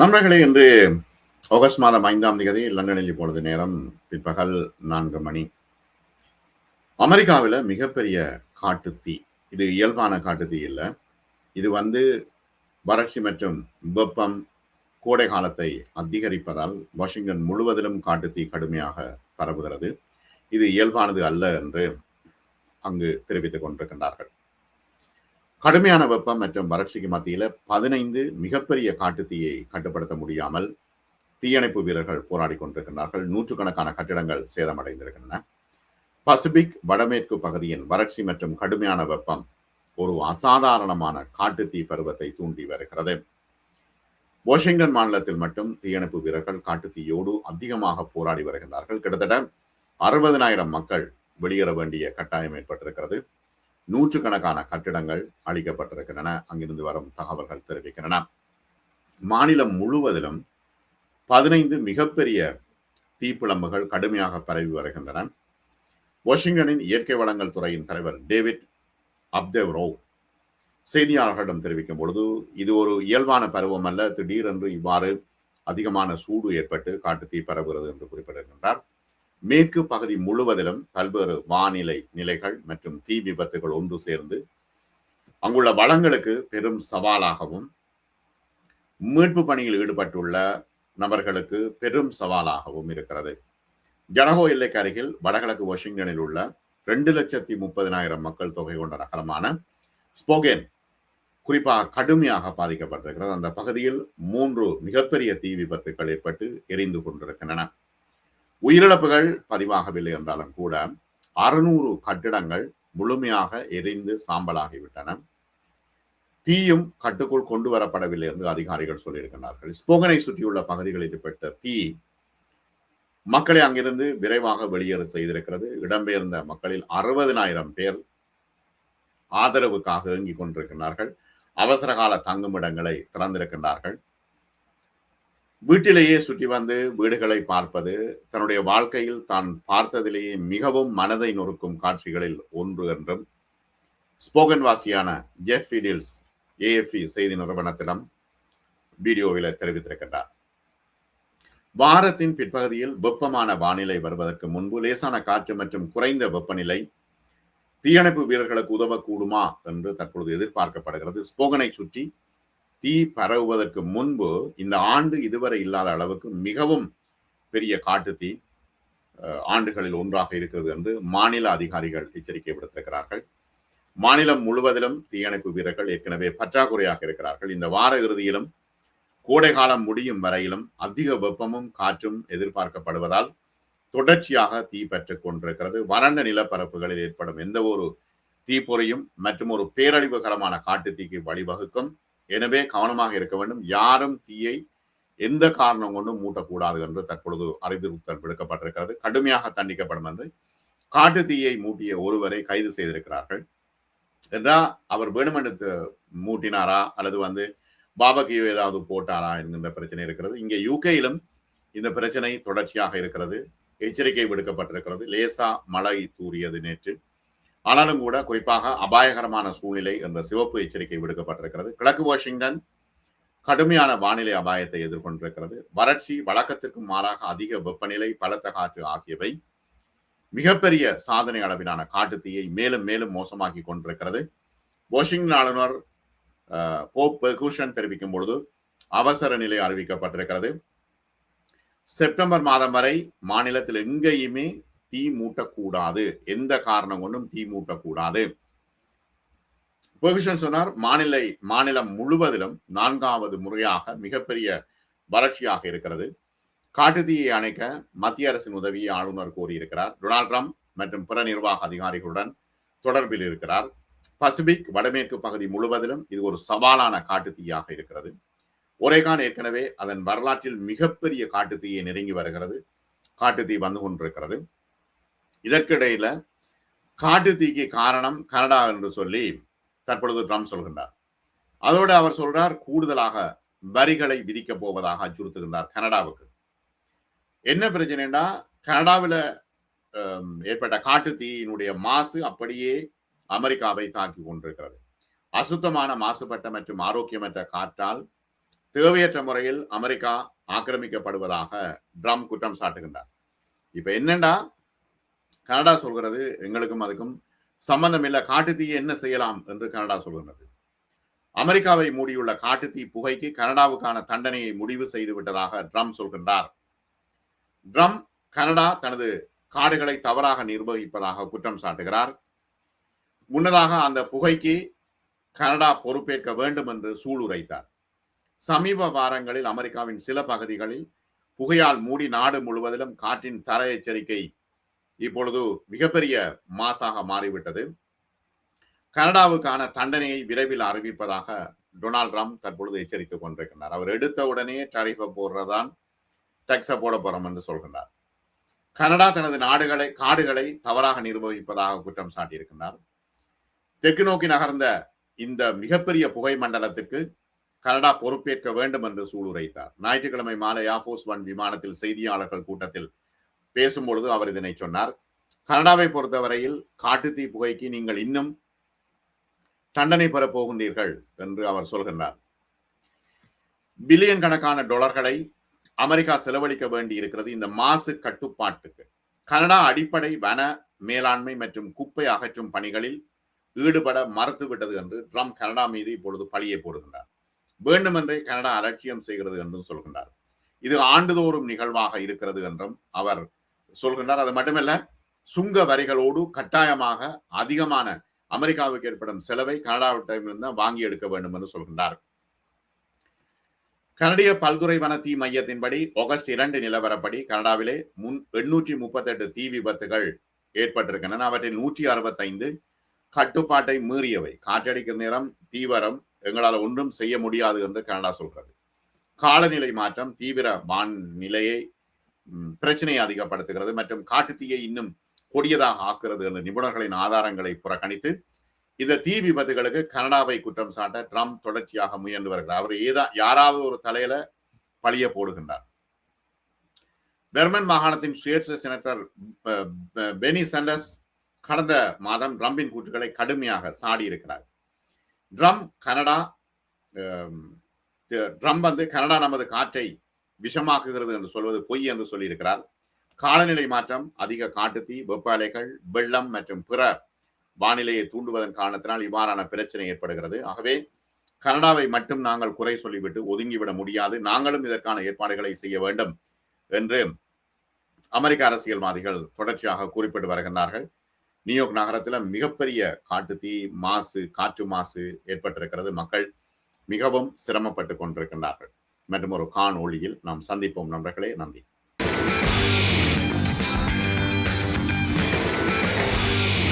நண்பர்களே, இன்று ஆகஸ்ட் மாதம் 5ஆம் தேதி லண்டனில் இப்பொழுது நேரம் பிற்பகல் 4 மணி. அமெரிக்காவில் மிகப்பெரிய காட்டுத்தீ. இது இயல்பான காட்டுத்தீ இல்லை. இது வறட்சி மற்றும் வெப்பம் கோடை காலத்தை அதிகரிப்பதால் வாஷிங்டன் முழுவதிலும் காட்டுத்தீ கடுமையாக பரவுகிறது. இது இயல்பானது அல்ல என்று அங்கு தெரிவித்துக் கொண்டிருக்கின்றார்கள். கடுமையான வெப்பம் மற்றும் வறட்சிக்கு மத்தியில் 15 மிகப்பெரிய காட்டுத்தீயை கட்டுப்படுத்த முடியாமல் தீயணைப்பு வீரர்கள் போராடி கொண்டிருக்கிறார்கள். நூற்றுக்கணக்கான கட்டிடங்கள் சேதமடைந்திருக்கின்றன. பசிபிக் வடமேற்கு பகுதியின் வறட்சி மற்றும் கடுமையான வெப்பம் ஒரு அசாதாரணமான காட்டுத்தீ பருவத்தை தூண்டி வருகிறது. வாஷிங்டன் மாநிலத்தில் மட்டும் தீயணைப்பு வீரர்கள் காட்டுத்தீயோடு அதிகமாக போராடி வருகின்றார்கள். கிட்டத்தட்ட 60,000 மக்கள் வெளியேற வேண்டிய கட்டாயம் ஏற்பட்டிருக்கிறது. நூற்றுக்கணக்கான கட்டிடங்கள் அழிக்கப்பட்டிருக்கின்றன. அங்கிருந்து வரும் தகவல்கள் தெரிவிக்கின்றன. மாநிலம் முழுவதிலும் 15 மிகப்பெரிய தீப்பிழம்புகள் கடுமையாக பரவி வருகின்றன. வாஷிங்டனின் இயற்கை வளங்கள் துறையின் தலைவர் டேவிட் அப்தெவ்ரோவ் செய்தியாளர்களிடம் தெரிவிக்கும் பொழுது, இது ஒரு இயல்பான பருவம் அல்ல, திடீரென்று இவ்வாறு அதிகமான சூடு ஏற்பட்டு காட்டுத்தீ பரவுகிறது என்று குறிப்பிட்டிருக்கின்றார். மேற்கு பகுதி முழுவதிலும் பல்வேறு வானிலை நிலைகள் மற்றும் தீ விபத்துகள் ஒன்று சேர்ந்து அங்குள்ள வளங்களுக்கு பெரும் சவாலாகவும் மீட்பு பணியில் ஈடுபட்டுள்ள நபர்களுக்கு பெரும் சவாலாகவும் இருக்கிறது. ஜனகோ எல்லைக்கு அருகில் வடகிழக்கு வாஷிங்டனில் உள்ள 2,30,000 மக்கள் தொகை கொண்ட நகரமான ஸ்போகேன் குறிப்பாக கடுமையாக பாதிக்கப்பட்டிருக்கிறது. அந்த பகுதியில் 3 மிகப்பெரிய தீ விபத்துகள் ஏற்பட்டு எரிந்து கொண்டிருக்கின்றன. உயிரிழப்புகள் பதிவாகவில்லை என்றாலும் கூட 600 கட்டிடங்கள் முழுமையாக எரிந்து சாம்பலாகிவிட்டன. தீயும் கட்டுக்குள் கொண்டு வரப்படவில்லை என்று அதிகாரிகள் சொல்லியிருக்கிறார்கள். ஸ்போகனை சுற்றியுள்ள பகுதிகளில் ஏற்பட்ட தீ மக்களை அங்கிருந்து விரைவாக வெளியேற செய்திருக்கிறது. இடம்பெயர்ந்த மக்களில் 60,000 பேர் ஆதரவுக்காக இயங்கிக் கொண்டிருக்கிறார்கள். அவசரகால தங்குமிடங்களை திறந்திருக்கின்றார்கள். வீட்டிலேயே சுற்றி வந்து வீடுகளை பார்ப்பது தன்னுடைய வாழ்க்கையில் தான் பார்த்ததிலேயே மிகவும் மனதை நொறுக்கும் காட்சிகளில் ஒன்று என்றும் ஸ்போகன் வாசியான ஜெஃப் ஃபீடில்ஸ் AFP செய்தி நிறுவனத்திடம் வீடியோவில் தெரிவித்திருக்கின்றார். வாரத்தின் பிற்பகுதியில் வெப்பமான வானிலை வருவதற்கு முன்பு லேசான காற்று மற்றும் குறைந்த வெப்பநிலை தீயணைப்பு வீரர்களுக்கு உதவக்கூடுமா என்று தற்பொழுது எதிர்பார்க்கப்படுகிறது. ஸ்போகனை சுற்றி தீ பரவுவதற்கு முன்பு இந்த ஆண்டு இதுவரை இல்லாத அளவுக்கு மிகவும் பெரிய காட்டுத்தீ ஆண்டுகளில் ஒன்றாக இருக்கிறது என்று மாநில அதிகாரிகள் எச்சரிக்கை விடுத்திருக்கிறார்கள். மாநிலம் முழுவதிலும் தீயணைப்பு வீரர்கள் ஏற்கனவே பற்றாக்குறையாக இருக்கிறார்கள். இந்த வார இறுதியிலும் கோடை காலம் முடியும் வரையிலும் அதிக வெப்பமும் காற்றும் எதிர்பார்க்கப்படுவதால் தொடர்ச்சியாக தீ பெற்றுக் கொண்டிருக்கிறது. வறண்ட நிலப்பரப்புகளில் ஏற்படும் எந்த ஒரு தீப்பொறியும் மற்றும் ஒரு பேரழிவுகரமான காட்டுத்தீக்கு வழிவகுக்கும். எனவே கவனமாக இருக்க வேண்டும். யாரும் தீயை எந்த காரணம் கொண்டும் மூட்டக்கூடாது என்று தற்பொழுது அறிவுறுத்தல் விடுக்கப்பட்டிருக்கிறது. கடுமையாக தண்டிக்கப்படும் என்று காட்டு தீயை மூட்டிய ஒருவரை கைது செய்திருக்கிறார்கள். என்றால் அவர் வேணுமென்று மூட்டினாரா அல்லது பாபகியோ ஏதாவது போட்டாரா என்கின்ற பிரச்சனை இருக்கிறது. இங்கே யூகேயிலும் இந்த பிரச்சனை தொடர்ச்சியாக இருக்கிறது. எச்சரிக்கை விடுக்கப்பட்டிருக்கிறது. லேசா மழை தூறியது நேற்று. ஆனாலும் கூட குறிப்பாக அபாயகரமான சூழ்நிலை என்ற சிவப்பு எச்சரிக்கை விடுக்கப்பட்டிருக்கிறது. கிழக்கு வாஷிங்டன் கடுமையான வானிலை அபாயத்தை எதிர்கொண்டிருக்கிறது. வறட்சி, வழக்கத்திற்கு மாறாக அதிக வெப்பநிலை, பலத்த காற்று ஆகியவை மிகப்பெரிய சாதனை அளவிலான காட்டுத்தீயை மேலும் மேலும் மோசமாக்கி கொண்டிருக்கிறது. வாஷிங்டன் ஆளுநர் போப் பெர்கூஷன் தெரிவிக்கும் பொழுது அவசர நிலை அறிவிக்கப்பட்டிருக்கிறது. செப்டம்பர் மாதம் வரை மாநிலத்தில் எங்கேயுமே தீ மூட்டக்கூடாது, எந்த காரணம் கொண்டும் தீ மூட்டக்கூடாது. பெர்கூஷன் சொன்னார், மாநிலம் முழுவதிலும் 4வது முறையாக மிகப்பெரிய வறட்சியாக இருக்கிறது. காட்டுத்தீயை அணைக்க மத்திய அரசின் உதவியை ஆளுநர் கோரியிருக்கிறார். டொனால்ட் ட்ரம்ப் மற்றும் பிற நிர்வாக அதிகாரிகளுடன் தொடர்பில் இருக்கிறார். பசிபிக் வடமேற்கு பகுதி முழுவதிலும் இது ஒரு சவாலான காட்டுத்தீயாக இருக்கிறது. ஒரேகான் ஏற்கனவே அதன் வரலாற்றில் மிகப்பெரிய காட்டுத்தீயை நெருங்கி வருகிறது. காட்டுத்தீ வந்து கொண்டிருக்கிறது. இதற்கிடையில காட்டுத்தீக்கு காரணம் கனடா என்று சொல்லி தற்பொழுது ட்ரம்ப் சொல்கின்றார். அதோடு அவர் சொல்றார், கூடுதலாக வரிகளை விதிக்கப் போவதாக அச்சுறுத்துகின்றார் கனடாவுக்கு. என்ன பிரச்சனைனா, கனடாவில் ஏற்பட்ட காட்டுத்தீயினுடைய மாசு அப்படியே அமெரிக்காவை தாக்கி கொண்டிருக்கிறது. அசுத்தமான மாசுபட்ட மற்றும் ஆரோக்கியமற்ற காற்றால் தேவையற்ற முறையில் அமெரிக்கா ஆக்கிரமிக்கப்படுவதாக ட்ரம்ப் குற்றம் சாட்டுகின்றார். இப்ப என்னண்டா கனடா சொல்கிறது எங்களுக்கும் அதுக்கும் சம்பந்தம் இல்லை, காட்டுத்தீயை என்ன செய்யலாம் என்று கனடா சொல்கின்றது. அமெரிக்காவை மூடியுள்ள காட்டுத்தீ புகைக்கு கனடாவுக்கான தண்டனையை முடிவு செய்து விட்டதாக ட்ரம்ப் சொல்கின்றார். ட்ரம்ப் கனடா தனது காடுகளை தவறாக நிர்வகிப்பதாக குற்றம் சாட்டுகிறார். முன்னதாக அந்த புகைக்கு கனடா பொறுப்பேற்க வேண்டும் என்று சூளுரைத்தார். சமீப வாரங்களில் அமெரிக்காவின் சில பகுதிகளில் புகையால் மூடி நாடு முழுவதிலும் காற்றின் தர எச்சரிக்கை இப்பொழுது மிகப்பெரிய மாசாக மாறிவிட்டது. கனடாவுக்கான தண்டனையை விரைவில் அறிவிப்பதாக டொனால்ட் ட்ரம்ப் தற்பொழுது எச்சரித்துக் கொண்டிருக்கிறார். அவர் எடுத்த உடனே டாரிஃபை போடுறதான் டேக்ஸை போட போறோம் என்று சொல்கின்றார். கனடா தனது காடுகளை தவறாக நிர்வகிப்பதாக குற்றம் சாட்டியிருக்கிறார். தெற்கு நோக்கி நகர்ந்த இந்த மிகப்பெரிய புகை மண்டலத்துக்கு கனடா பொறுப்பேற்க வேண்டும் என்று சூளுரைத்தார். ஞாயிற்றுக்கிழமை மாலை ஏர்ஃபோர்ஸ் ஒன் விமானத்தில் செய்தியாளர்கள் கூட்டத்தில் பேசும்பொழுது அவர் இதனை சொன்னார். கனடாவை பொறுத்தவரையில் காட்டுத்தீ புகைக்கு நீங்கள் இன்னும் தண்டனை பெறப் போகின்றீர்கள் என்று அவர் சொல்கின்றார். பில்லியன் கணக்கான டாலர்களை அமெரிக்கா செலவழிக்க வேண்டி இருக்கிறது இந்த மாசு கட்டுப்பாட்டுக்கு. கனடா அடிப்படை வன மேலாண்மை மற்றும் குப்பை அகற்றும் பணிகளில் ஈடுபட மறுத்துவிட்டது என்று ட்ரம்ப் கனடா மீது இப்பொழுது பழியை போடுகின்றார். வேண்டுமென்றே கனடா அலட்சியம் செய்கிறது என்றும் சொல்கின்றார். இது ஆண்டுதோறும் நிகழ்வாக இருக்கிறது என்றும் அவர் சொல்கின்றார். அது மட்டுமல்ல, சுங்க வரிகளோடு கட்டாயமாக அதிகமான அமெரிக்காவுக்கு ஏற்படும் செலவை கனடாவிடமிருந்து வாங்கி எடுக்க வேண்டும் என்று சொல்கின்றார். கனடிய பல்துறை வன தீ மையத்தின்படி ஆகஸ்ட் 2 நிலவரப்படி கனடாவிலே 838 தீ விபத்துகள் ஏற்பட்டிருக்கின்றன. அவற்றில் 165 கட்டுப்பாட்டை மீறியவை. காற்றடிக்கிற நேரம் தீவிரம் எங்களால் ஒன்றும் செய்ய முடியாது என்று கனடா சொல்கிறது. காலநிலை மாற்றம் தீவிர வானிலையை பிரச்சனையை அதிகப்படுத்துகிறது மற்றும் காட்டுத்தீயை இன்னும் கொடியதாக ஆக்குகிறது என்ற நிபுணர்களின் ஆதாரங்களை புறக்கணித்து இந்த தீ விபத்துகளுக்கு கனடாவை குற்றம் சாட்ட ட்ரம்ப் தொடர்ச்சியாக முயன்று வருகிறார். அவர் யாராவது ஒரு தலையில பழிய போடுகின்றார். வெர்மன் மாகாணத்தின் சுயேட்சை செனட்டர் பெனி சாண்டர்ஸ் கடந்த மாதம் ட்ரம்பின் கூற்றுக்களை கடுமையாக சாடி இருக்கிறார். ட்ரம்ப் கனடா நமது காற்றை விஷமாக்குகிறது என்று சொல்வது பொய் என்று சொல்லியிருக்கிறார். காலநிலை மாற்றம், அதிக காட்டுத்தீ, வெப்ப அலைகள், வெள்ளம் மற்றும் பிற வானிலையை தூண்டுவதன் காரணத்தினால் இவ்வாறான பிரச்சனை ஏற்படுகிறது. ஆகவே கனடாவை மட்டும் நாங்கள் குறை சொல்லிவிட்டு ஒதுங்கிவிட முடியாது, நாங்களும் இதற்கான ஏற்பாடுகளை செய்ய வேண்டும் என்று அமெரிக்க அரசியல்வாதிகள் தொடர்ச்சியாக குறிப்பிட்டு வருகின்றார்கள். நியூயார்க் நகரத்தில் மிகப்பெரிய காட்டுத்தீ மாசு, காற்று மாசு ஏற்பட்டிருக்கிறது. மக்கள் மிகவும் சிரமப்பட்டு கொண்டிருக்கின்றார்கள். மற்றும் ஒரு காணொளியில் நாம் சந்திப்போம் நண்பர்களே. நன்றி.